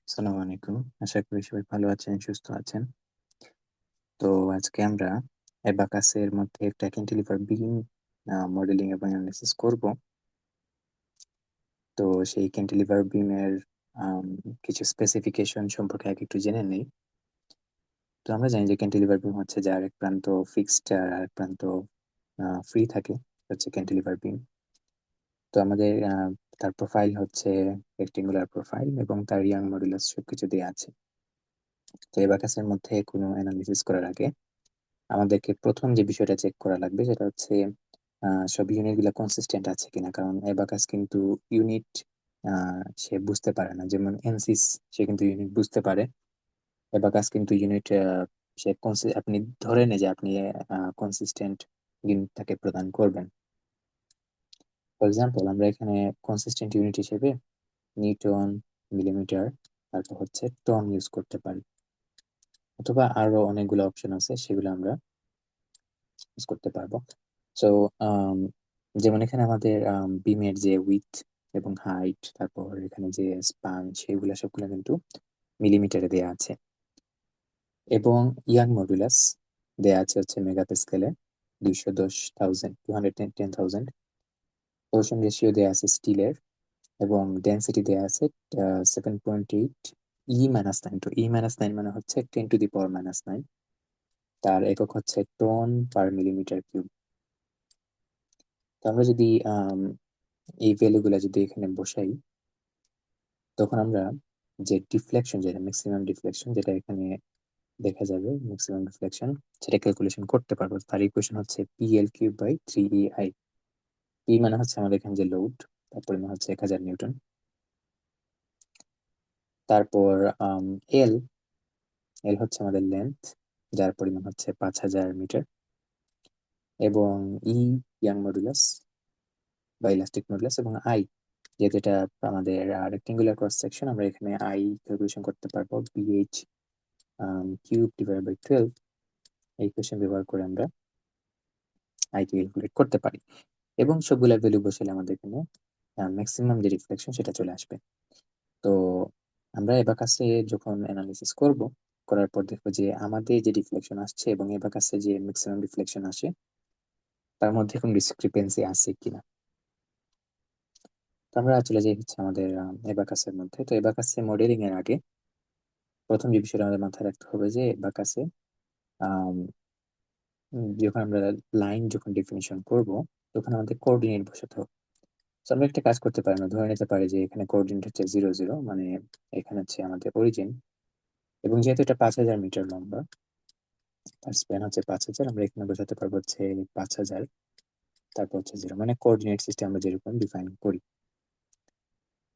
আসসালামু আলাইকুম। আশা করি সবাই ভালো আছেন, সুস্থ আছেন। তো আজকে আমরা অ্যাবাকাসের মধ্যে একটা ক্যান্টিলিভার বিম মডেলিং এবং অ্যানালিসিস করব। তো সেই ক্যান্টিলিভার বিমের কিছু স্পেসিফিকেশন সম্পর্কে আগে একটু জেনে নেই। তো আমরা জানি যে ক্যান্টিলিভার বিম হচ্ছে যার এক প্রান্ত ফিক্সড আর আরেক প্রান্ত ফ্রি থাকে, হচ্ছে ক্যান্টিলিভার বিম। তো আমাদের তার প্রোফাইল হচ্ছে রেক্টেঙ্গুলার প্রোফাইল এবং তার ইয়াং মডুলাস সবকিছু দেয়া আছে। তো অ্যাবাকাসের মধ্যে কোনো অ্যানালিসিস করার আগে আমাদেরকে প্রথম যে বিষয়টা চেক করা লাগবে সেটা হচ্ছে সব ইউনিট গুলা কনসিস্টেন্ট আছে কিনা, কারণ এবাকাস কিন্তু ইউনিট সে বুঝতে পারে না, যেমন এনসিস সে কিন্তু ইউনিট বুঝতে পারে। এবাকাস কিন্তু ইউনিট সে আপনি ধরে নে যে আপনি কনসিস্টেন্ট ইউনিট তাকে প্রদান করবেন। ফর এক্সাম্পল আমরা এখানে কনসিস্টেন্ট ইউনিট হিসেবে নিউটন, মিলিমিটার, তারপর হচ্ছে টন ইউজ করতে পারি, অথবা আরো অনেকগুলো অপশন আছে সেগুলো আমরা ইউজ করতে পারবো। সো যেমন এখানে আমাদের বিমের যে উইথ এবং হাইট, তারপর এখানে যে স্পান, সেগুলো সবগুলো কিন্তু মিলিমিটারে দেয়া আছে। এবং ইয়াং মডুলাস দেয়া আছে হচ্ছে মেগাপাস্কেলে 210,000। পোর্শন রেশিও দেয়া আছে স্টিলের, এবং ডেন্সিটি দেয়া আছে 7.8 E-9। তো E-9 মানে হচ্ছে 10⁻⁻৯। তার একক হচ্ছে টন পার মিলিমিটার কিউব। তো আমরা যদি এই ভ্যালুগুলা যদি এখানে বসাই, তখন আমরা যে ডিফ্লেকশন, যেটা ম্যাক্সিমাম ডিফ্লেকশন, যেটা এখানে দেখা যাবে ম্যাক্সিমাম ডিফ্লেকশন, সেটা ক্যালকুলেশন করতে পারবো। তার ইকুয়েশন হচ্ছে PL³/3EI। পি মানে হচ্ছে আমাদের এখানে যে লোড, তার পরিমাণ হচ্ছে 1000 নিউটন। তারপর এল এল হচ্ছে আমাদের লেন্থ, যার পরিমাণ হচ্ছে 5000 মিটার। এবং ই ইয়াং মডুলাস বা ইলাস্টিক মডুলাস, এবং আই যেহেতু এটা আমাদের রেক্টেঙ্গুলার ক্রস সেকশন, আমরা এখানে আই ক্যালকুলেশন করতে পারবো BH³/12। এই ইকুয়েশন ব্যবহার করে আমরা আই ক্যালকুলেট করতে পারি, এবং সবগুলা ভ্যালু বসালে আমাদের এখানে ম্যাক্সিমাম যে রিফ্লেকশন সেটা চলে আসবে। তো আমরা এবাকাসে যখন অ্যানালিসিস করব, করার পর দেখবো যে আমাদের যে রিফ্লেকশন আসছে এবং এবাকাসে যে ম্যাক্সিমাম রিফ্লেকশন আসে তার মধ্যে কোনো ডিসক্রিপেন্সি আছে কিনা। তো আমরা চলে যাই হচ্ছে আমাদের এবাকাসের মধ্যে। তো এবাকাসে মডেলিং এর আগে প্রথম যে বিষয়টা আমাদের মাথায় রাখতে হবে যে এবাকাসে যখন আমরা লাইন যখন ডেফিনিশন করব, তখন আমাদের কোঅর্ডিনেট বসাতে হবে। তো আমরা একটা কাজ করতে পারি, আমরা ধরে নিতে পারি যে এখানে কোঅর্ডিনেট হচ্ছে 0 0, মানে এখানে হচ্ছে আমাদের অরিজিন, এবং যেহেতু এটা 5000 মিটার লম্বা, তার স্প্যান হচ্ছে 5000, আমরা এখানে বোঝাতে পারবো হচ্ছে 5000, তারপর হচ্ছে 0, মানে কোঅর্ডিনেট সিস্টেম আমরা যেরকম ডিফাইন করি।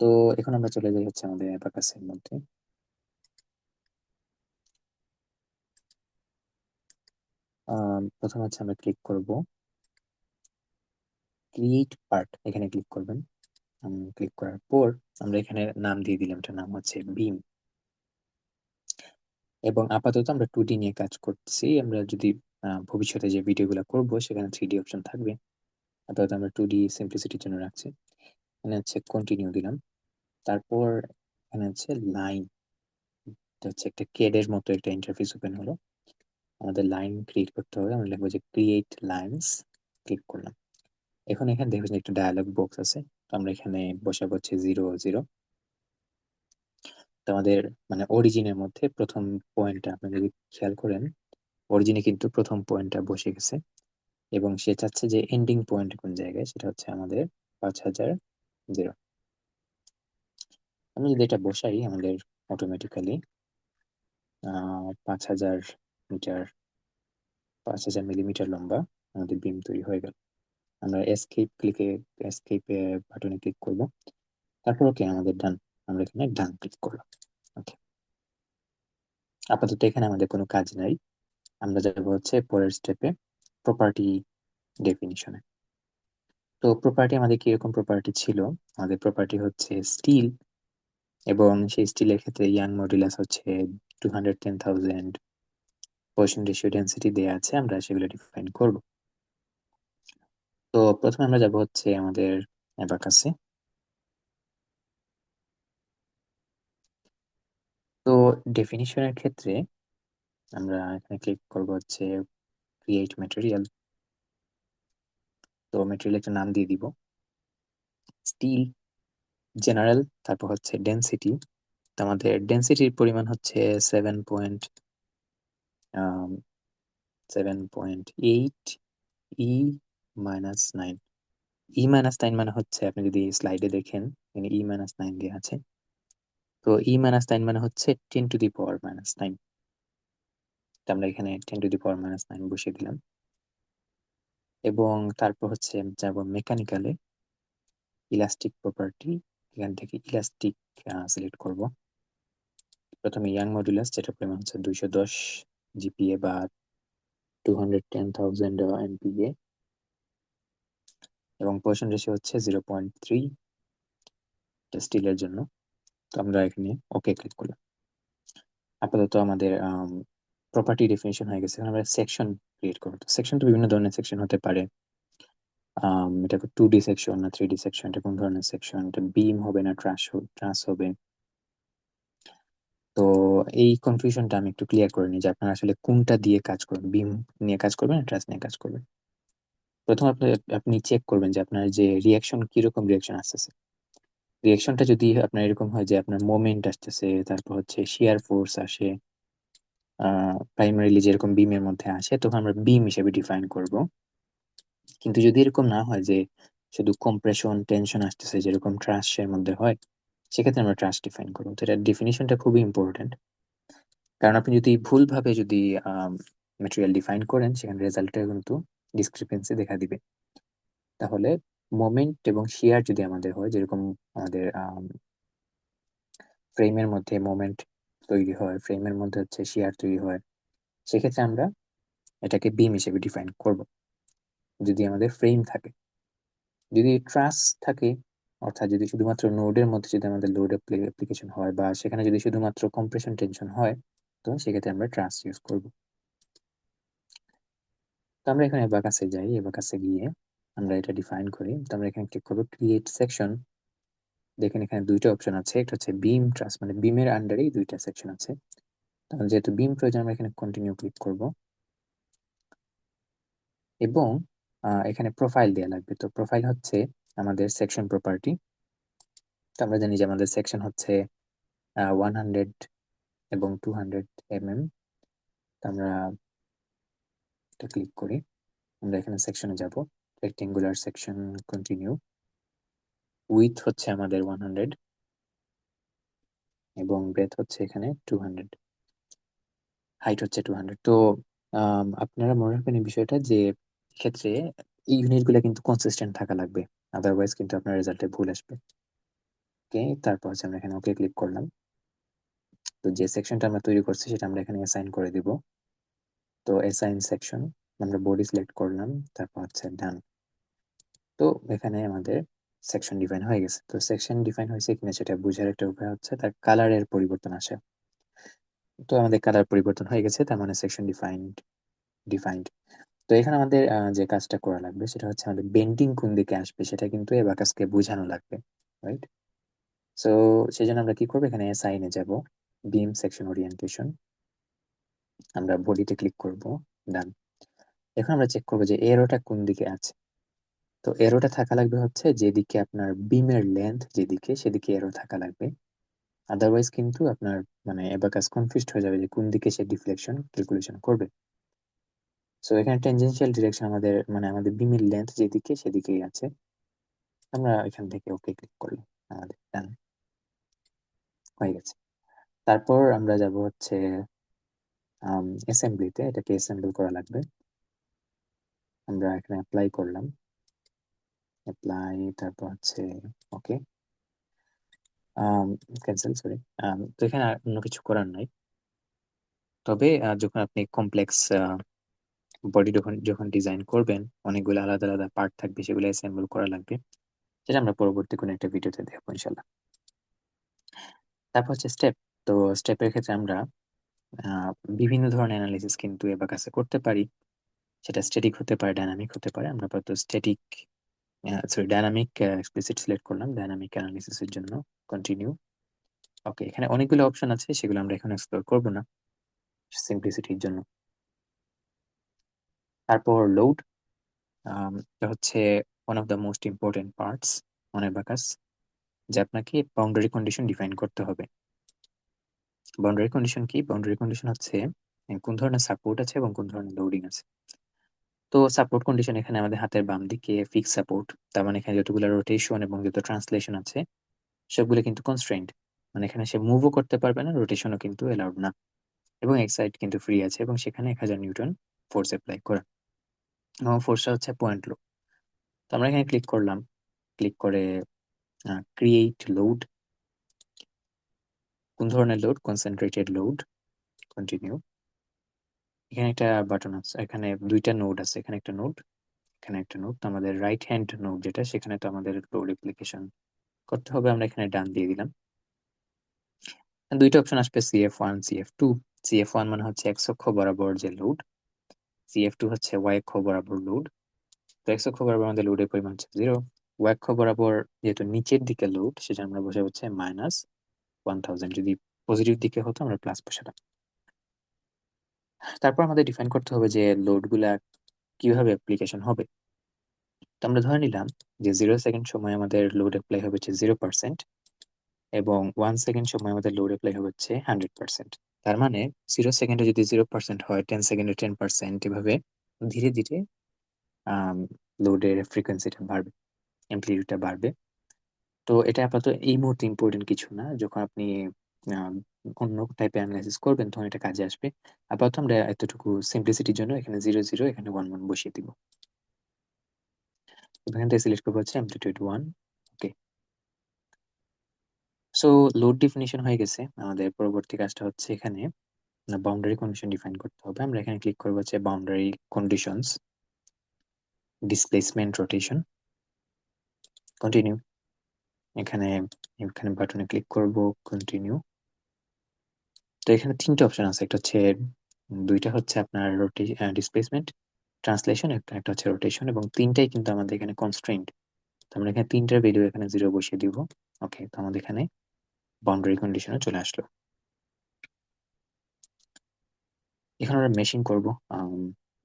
তো এখন আমরা চলে যাই হচ্ছে আমাদের অ্যাবাকাসের মধ্যে। প্রথমে হচ্ছে আমরা ক্লিক করব ক্রিয়েট পার্ট, এখানে ক্লিক করবেন। ক্লিক করার পর আমরা এখানে নাম দিয়ে দিলাম, এটার নাম হচ্ছে বিম। এবং আপাতত আমরা 2D নিয়ে কাজ করছি। আমরা যদি ভবিষ্যতে যে ভিডিওগুলো করব সেখানে 3D অপশন থাকবে। আপাতত আমরা 2D সিম্পলিসিটির জন্য রাখছি। এখানে হচ্ছে কন্টিনিউ দিলাম। তারপর এখানে হচ্ছে লাইন, এটা হচ্ছে একটা CAD এর মতো একটা ইন্টারফেস ওপেন হলো। আমাদের লাইন ক্রিয়েট করতে হবে, আমরা লিখবো যে ক্রিয়েট লাইনস। ক্লিক করলাম। এখন এখানে দেখবেন যে একটা ডায়ালগ বক্স আছে। তো আমরা এখানে বসাবো হচ্ছে 0 0। তো আমাদের মানে অরিজিনের মধ্যে প্রথম পয়েন্টটা আপনি যদি খেয়াল করেন, অরিজিনে কিন্তু প্রথম পয়েন্টটা বসে গেছে, এবং সে চাচ্ছে যে এন্ডিং পয়েন্ট কোন জায়গায়, সেটা হচ্ছে আমাদের 5000। আমি যদি এটা বসাই, আমাদের অটোমেটিক্যালি 5000 মিটার, 5000 মিলিমিটার লম্বা আমাদের বিম তৈরি হয়ে গেল। আমরা এসকেপ বাটনে ক্লিক করব। তারপর ওকে আমাদের ডান, আমরা এখানে ডান ক্লিক করলাম। ওকে, আপাতত এখানে আমাদের কোনো কাজ নাই। আমরা যাবো হচ্ছে পরের স্টেপে, প্রপার্টি ডেফিনিশনে। তো প্রপার্টি আমাদের কিরকম প্রপার্টি ছিল, আমাদের প্রপার্টি হচ্ছে স্টিল, এবং সেই স্টিলের ক্ষেত্রে ইয়াং মডুলাস হচ্ছে 210,000, পয়সন রেশিও ডেন্সিটি দেয়া আছে, আমরা সেগুলো ডিফাইন করব। তো প্রথমে আমরা যাব হচ্ছে আমাদের অ্যাবাকাসে। ডেফিনিশনের ক্ষেত্রে আমরা এখানে ক্লিক করব হচ্ছে ক্রিয়েট ম্যাটেরিয়াল। তো ম্যাটেরিয়াল একটা নাম দিয়ে দিব স্টিল জেনারেল, তারপর হচ্ছে ডেনসিটি। তো আমাদের ডেনসিটির পরিমাণ হচ্ছে 7.8 E-9। E-9 মানে হচ্ছে, আপনি যদি স্লাইডে দেখেন এখানে E-9 দিয়ে আছে। তো E-9 মানে হচ্ছে 10⁻⁻৯। তো আমরা এখানে 10⁻⁻৯ বসিয়ে দিলাম, এবং তারপর হচ্ছে যাব মেকানিক্যালে, ইলাস্টিক প্রপার্টি, এখান থেকে ইলাস্টিক সিলেক্ট করব। প্রথমে ইয়াং মডুলাস, যেটা পরিমাণ হচ্ছে 210 জিপিএ বা 210,000 এমপিএ, এবং পজিশন রেশিও হচ্ছে 0.3 স্টিলের জন্য। তো আমরা এখানে ওকে ক্লিক করলাম। আপাতত আমাদের প্রপার্টি ডেফিনিশন হয়ে গেছে। এখন আমরা সেকশন ক্রিয়েট করবো। সেকশন তো বিভিন্ন ধরনের সেকশন হতে পারে। এটা 2D সেকশন না 3D সেকশন, এটা কোন ধরনের সেকশন, এটা বিম হবে না ট্রাস হবে। তো এই কনফিউশনটা আমি একটু ক্লিয়ার করে নিই যে আপনারা আসলে কোনটা দিয়ে কাজ করবেন, বিম নিয়ে কাজ করবেন না ট্রাস নিয়ে কাজ করবেন। প্রথম আপনি চেক করবেন যে আপনার যে রিয়াকশন, কিরকম রিয়াকশন আসতেছে। রিয়াকশনটা যদি আপনার এরকম হয় যে আপনার মোমেন্ট আসতেছে, তারপর হচ্ছে শিয়ার ফোর্স আসে, প্রাইমারিলি যেরকম বিমের মধ্যে আসে, তখন আমরা বিম হিসেবে ডিফাইন করব। কিন্তু যদি এরকম না হয় যে শুধু কম্প্রেশন টেনশন আসতেছে যেরকম ট্রাস্টের মধ্যে হয়, সেক্ষেত্রে আমরা ট্রাস্ট ডিফাইন করবো। তো এটার ডেফিনিশনটা খুবই ইম্পর্টেন্ট, কারণ আপনি যদি ভুলভাবে যদি ম্যাটেরিয়াল ডিফাইন করেন, সেখানে রেজাল্টে কিন্তু ডিসক্রিপেন্সি দেখা দিবে। তাহলে মোমেন্ট এবং শিয়ার যদি আমাদের হয়, যেরকম আমাদের ফ্রেমের মধ্যে মোমেন্ট তৈরি হয়, ফ্রেমের মধ্যে হচ্ছে শিয়ার তৈরি হয়, সেক্ষেত্রে আমরা এটাকে বিম হিসেবে ডিফাইন করব যদি আমাদের ফ্রেম থাকে। যদি ট্রাস থাকে, অর্থাৎ যদি শুধুমাত্র নোডের মধ্যে যদি আমাদের লোড অ্যাপ্লিকেশন হয়, বা সেখানে যদি শুধুমাত্র কম্প্রেশন টেনশন হয়, তো সেক্ষেত্রে আমরা ট্রাস ইউজ করব। তো আমরা এখানে এবাকাসে যাই, এবাকাসে গিয়ে আমরা এটা ডিফাইন করি। তো আমরা এখানে ক্লিক করবো ক্রিয়েট সেকশন। দেখেন এখানে দুইটা অপশন আছে, একটা হচ্ছে বিম ট্রাস, মানে বিমের আন্ডারেই দুইটা সেকশন আছে। তাহলে যেহেতু বিম প্রয়োজন, আমরা এখানে কন্টিনিউ ক্লিক করব, এবং এখানে প্রোফাইল দেওয়া লাগবে। তো প্রোফাইল হচ্ছে আমাদের সেকশন প্রপার্টি। তো আমরা জানি যে আমাদের সেকশন হচ্ছে 100 এবং 200 mm। তো আমরা এটা ক্লিক করি, আমরা এখানে সেকশনে যাব, রেক্টেঙ্গুলার সেকশন, কন্টিনিউ। উইথ হচ্ছে আমাদের 100 এবং ব্রেথ হচ্ছে এখানে 200, হাইট হচ্ছে 200। তো আপনারা মনে রাখবেন এই বিষয়টা যে ক্ষেত্রে এই ইউনিটগুলো কিন্তু কনসিস্টেন্ট থাকা লাগবে, আদারওয়াইজ কিন্তু আপনার রেজাল্টে ভুল আসবে। ওকে, তারপর হচ্ছে আমরা এখানে ওকে ক্লিক করলাম। তো যে সেকশনটা আমরা তৈরি করছি সেটা আমরা এখানে অ্যাসাইন করে দিব। তো অ্যাসাইন সেকশন, আমরা বডি সিলেক্ট করলাম, তারপর হচ্ছে ডান। তো এখানে আমাদের সেকশন ডিফাইন হয়ে গেছে। তো সেকশন ডিফাইন হয়েছে কিনা সেটা বোঝার একটা উপায় হচ্ছে তার কালারের পরিবর্তন আসে। তো আমাদের কালার পরিবর্তন হয়ে গেছে, তার মানে সেকশন ডিফাইন্ড। তো এখানে আমাদের যে কাজটা করা লাগবে সেটা হচ্ছে আমাদের বেন্ডিং কোন দিকে আসবে সেটা কিন্তু এবাকাসকে বোঝানো লাগবে, রাইট? সো সেই জন্য আমরা কি করবো, এখানে সাইনে যাব, বিম সেকশন ওরিয়েন্টেশন, আমরা বডিতে ক্লিক করব, ডান। এখন আমরা চেক করবো যে এরোটা কোন দিকে আছে। তো এরোটা থাকা লাগবে হচ্ছে যেদিকে আপনার বিমের লেন্থ যেদিকে, সেদিকে এরো থাকা লাগবে। আদারওয়াইজ কিন্তু আপনার মানে অ্যাবাকাস কনফিউজড হয়ে যাবে যে কোন দিকে সে ডিফ্লেকশন ক্যালকুলেশন করবে। সো এখানে টেনজেনশিয়াল ডিরেকশন আমাদের মানে আমাদের বিমের লেন্থ যেদিকে সেদিকেই আছে। আমরা এখান থেকে ওকে ক্লিক করলাম, আমাদের ডান হয়ে গেছে। তারপর আমরা যাব হচ্ছে অ্যাসেম্বলিতে, এটাকে অ্যাসেম্বল করা লাগবে। আমরা এখানে অ্যাপ্লাই করলাম, অ্যাপ্লাই, তারপর হচ্ছে ওকে, ক্যান্সেল, সরি। তো এখানে আর অন্য কিছু করার নাই। তবে যখন আপনি কমপ্লেক্স বডি যখন যখন ডিজাইন করবেন, অনেকগুলো আলাদা আলাদা পার্ট থাকবে, সেগুলো অ্যাসেম্বল করা লাগবে, সেটা আমরা পরবর্তী কোনো একটা ভিডিওতে দেখবো ইনশাল্লাহ। তারপর হচ্ছে স্টেপ। তো স্টেপের ক্ষেত্রে আমরা আহ, বিভিন্ন ধরনের অ্যানালিসিস কিন্তু এবাকাসে করতে পারি। সেটা স্ট্যাটিক হতে পারে, ডাইনামিক হতে পারে। আমরা আপাতত static, sorry dynamic explicit select করলাম ডাইনামিক অ্যানালিসিসের জন্য, কন্টিনিউ। ওকে, এখানে অনেকগুলো অপশন আছে, সেগুলো আমরা এখন এক্সপ্লোর করব না সিম্পলিসিটির জন্য। তারপর লোড, এটা হচ্ছে one of the most important parts on abacus, যে আপনাকে বাউন্ডারি কন্ডিশন ডিফাইন করতে হবে। বাউন্ডারি কন্ডিশন কি? বাউন্ডারি কন্ডিশন হচ্ছে কোন ধরনের সাপোর্ট আছে এবং কোন ধরনের লোডিং আছে। তো সাপোর্ট কন্ডিশন এখানে আমাদের হাতের বাম দিকে ফিক্স সাপোর্ট, তার মানে এখানে যতগুলো রোটেশন এবং যত ট্রান্সলেশন আছে সবগুলো কিন্তু কনস্ট্রেন্ট, মানে এখানে সে মুভও করতে পারবে না, রোটেশনও কিন্তু এলাউড না। এবং এক সাইড কিন্তু ফ্রি আছে এবং সেখানে 1000 নিউটন ফোর্স অ্যাপ্লাই করা, এবং ফোর্সটা হচ্ছে পয়েন্ট লো। তো আমরা এখানে ক্লিক করলাম, ক্লিক করে ক্রিয়েট লোড, কোন ধরনের লোড? Concentrated load. কন্টিনিউ। এখানে একটা বাটন আছে, এখানে দুইটা নোড আছে, এখানে একটা নোড, এখানে একটা নোড। তো আমাদের রাইট হ্যান্ড নোড যেটা, সেখানে তো আমাদের লোড অ্যাপ্লিকেশন করতে হবে, আমরা এখানে ডান দিয়ে দিলাম। দুইটা অপশন আসবে, CF1 CF2। CF1 মানে হচ্ছে এক্স অক্ষ বরাবর যে লোড, CF2 হচ্ছে ওয়াই অক্ষ বরাবর লোড। তো এক্স অক্ষ বরাবর আমাদের লোডের পরিমাণ হচ্ছে 0, ওয়াই অক্ষ বরাবর যেহেতু নিচের দিকে লোড, সেটা আমরা বসে হচ্ছে -1000। যদি পজিটিভ দিকে হতো আমরা প্লাস বসাতাম। তারপর আমাদের ডিফাইন করতে হবে যে লোড গুলা কিভাবে অ্যাপ্লিকেশন হবে। তো আমরা ধরে নিলাম যে 0 সেকেন্ড সময় আমাদের লোড অ্যাপ্লাই হবে হচ্ছে 0%, এবং 1 সেকেন্ড সময় আমাদের লোড অ্যাপ্লাই হবে হচ্ছে 100%। তার মানে 0 সেকেন্ডে যদি 0% হয়, 10 সেকেন্ডে 10%, এভাবে ধীরে ধীরে লোডের ফ্রিকোয়েন্সিটা বাড়বে, অ্যাম্প্লিটিউডটা বাড়বে। তো এটা আপাতত এই মুহূর্তে ইম্পর্টেন্ট কিছু না, যখন আপনি আহ, অন্য টাইপের অ্যানালাইসিস করবেন তখন এটা কাজে আসবে। আপাতত আমরা এতটুকু সিম্পলিসিটির জন্য এখানে 0 0, এখানে 1 1 বসিয়ে দিব। এখান থেকে সিলেক্ট করবো হচ্ছে অ্যামপ্লিটিউড 1। ওকে, সো লোড ডিফিনিশন হয়ে গেছে। আমাদের পরবর্তী কাজটা হচ্ছে এখানে বাউন্ডারি কন্ডিশন ডিফাইন করতে হবে। আমরা এখানে ক্লিক করবো হচ্ছে boundary conditions, displacement, rotation, continue. এখানে এখানে বাটনে ক্লিক করব, কন্টিনিউ। তো এখানে তিনটা অপশন আছে, একটা হচ্ছে দুইটা হচ্ছে আপনার ডিসপ্লেসমেন্ট, ট্রান্সলেশন, একটা একটা হচ্ছে রোটেশন, এবং তিনটাই কিন্তু আমাদের এখানে কনস্ট্রেন্ট। তো আমরা এখানে তিনটার ভ্যালু এখানে 0 বসিয়ে দিব। ওকে, তো আমাদের এখানে বাউন্ডারি কন্ডিশনে চলে আসলো। এখন আমরা মেশিং করব।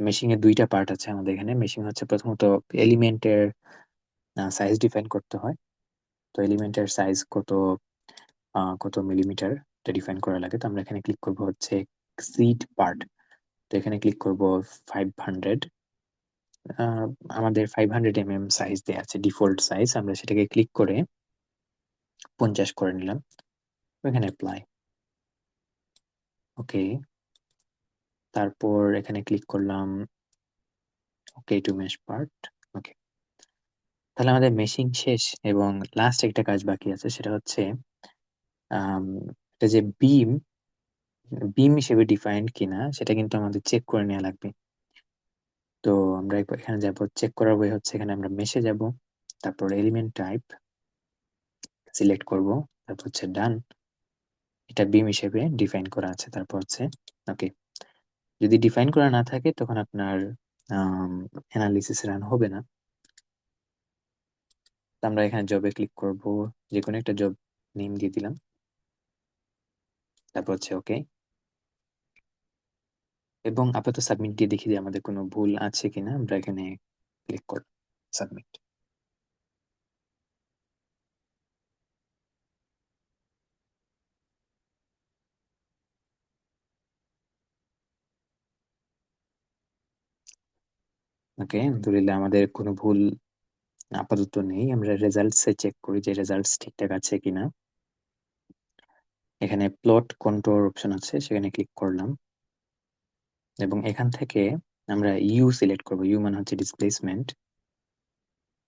মেশিং এর দুইটা পার্ট আছে আমাদের এখানে। মেশিং হচ্ছে প্রথমত এলিমেন্টের সাইজ ডিফাইন করতে হয়। তো এলিমেন্টের সাইজ কত কত মিলিমিটার, এটা ডিফাইন করা লাগে। তো আমরা এখানে ক্লিক করব হচ্ছে সিট পার্ট। তো এখানে ক্লিক করব 500। আমাদের 500 mm সাইজ দেওয়া আছে, ডিফল্ট সাইজ। আমরা সেটাকে ক্লিক করে 50 করে নিলাম, এখানে অ্যাপ্লাই। ওকে, তারপর এখানে ক্লিক করলাম ওকে টু মেশ পার্ট। ওকে, তাহলে আমাদের মেশিং শেষ, এবং লাস্ট একটা কাজ বাকি আছে, সেটা হচ্ছে এটা যে বিম, বিম হিসেবে ডিফাইন্ড কিনা সেটা কিন্তু আমাদের চেক করে নেওয়া লাগবে। তো আমরা এখানে যাব, চেক করার ওয়ে হচ্ছে এখানে আমরা মেশে যাব, তারপর এলিমেন্ট টাইপ সিলেক্ট করব, তারপর হচ্ছে ডান। এটা বিম হিসেবে ডিফাইন করা আছে, তারপর হচ্ছে ওকে। যদি ডিফাইন করা না থাকে তখন আপনার অ্যানালিসিস রান হবে না। তো আমরা এখানে জবে ক্লিক করব, যে কোনো একটা জব নেম দিয়ে দিলাম, তারপর হচ্ছে ওকে। এবং আপাতত সাবমিট দিয়ে দেখি যে আমাদের কোনো ভুল আছে কিনা। আমরা এখানে ক্লিক করব সাবমিট। ওকে, আলহামদুলিল্লাহ আমাদের কোনো ভুল আপাতত নেই। আমরা রেজাল্টস এ চেক করি যে রেজাল্টস ঠিকঠাক আছে কিনা। এখানে প্লট কন্ট্রোল অপশন আছে, সেখানে ক্লিক করলাম, এবং এখান থেকে আমরা ইউ সিলেক্ট করব। ইউ মানে হচ্ছে ডিসপ্লেসমেন্ট,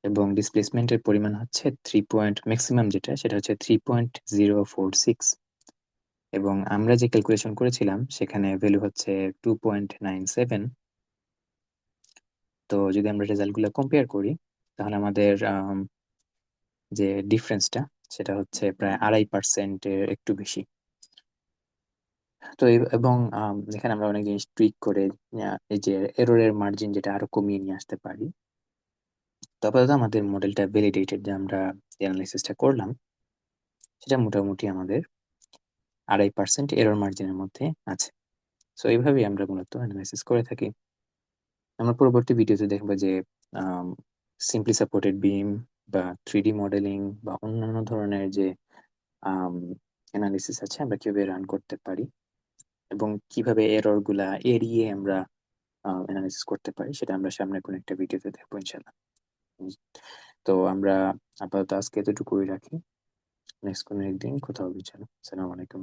এবং ডিসপ্লেসমেন্টের পরিমাণ হচ্ছে 3 ম্যাক্সিমাম যেটা, সেটা হচ্ছে 3.046। এবং আমরা যে ক্যালকুলেশন করেছিলাম সেখানে ভ্যালু হচ্ছে 2.97। তো যদি আমরা রেজাল্টগুলো কম্পেয়ার করি, তাহলে আমাদের যে ডিফারেন্সটা সেটা হচ্ছে প্রায় 2.5%-এর একটু বেশি। তো এবং এখানে আমরা অনেক জিনিস টুইক করে এই যে এররের মার্জিন যেটা আরো কমিয়ে নিয়ে আসতে পারি। তো আপাতত আমাদের মডেলটা ভ্যালিডেটেড, যে আমরা অ্যানালাইসিসটা করলাম সেটা মোটামুটি আমাদের 2.5% এরর মার্জিনের মধ্যে আছে। সো এইভাবেই আমরা মূলত অ্যানালাইসিস করে থাকি। আমরা পরবর্তী ভিডিওতে দেখব যে সিম্পলি সাপোর্টেড বিম বা 3D মডেলিং বা অন্যান্য ধরনের যে অ্যানালিসিস আছে আমরা কিভাবে রান করতে পারি এবং কিভাবে এরর গুলা এড়িয়ে আমরা অ্যানালিসিস করতে পারি, সেটা আমরা সামনে কোনো একটা ভিডিওতে দেখবো ইনশাল্লাহ। তো আমরা আপাতত আজকে এতটুকুই রাখি। নেক্সট কোনো একদিন কোথাও হবে। আসসালামু আলাইকুম।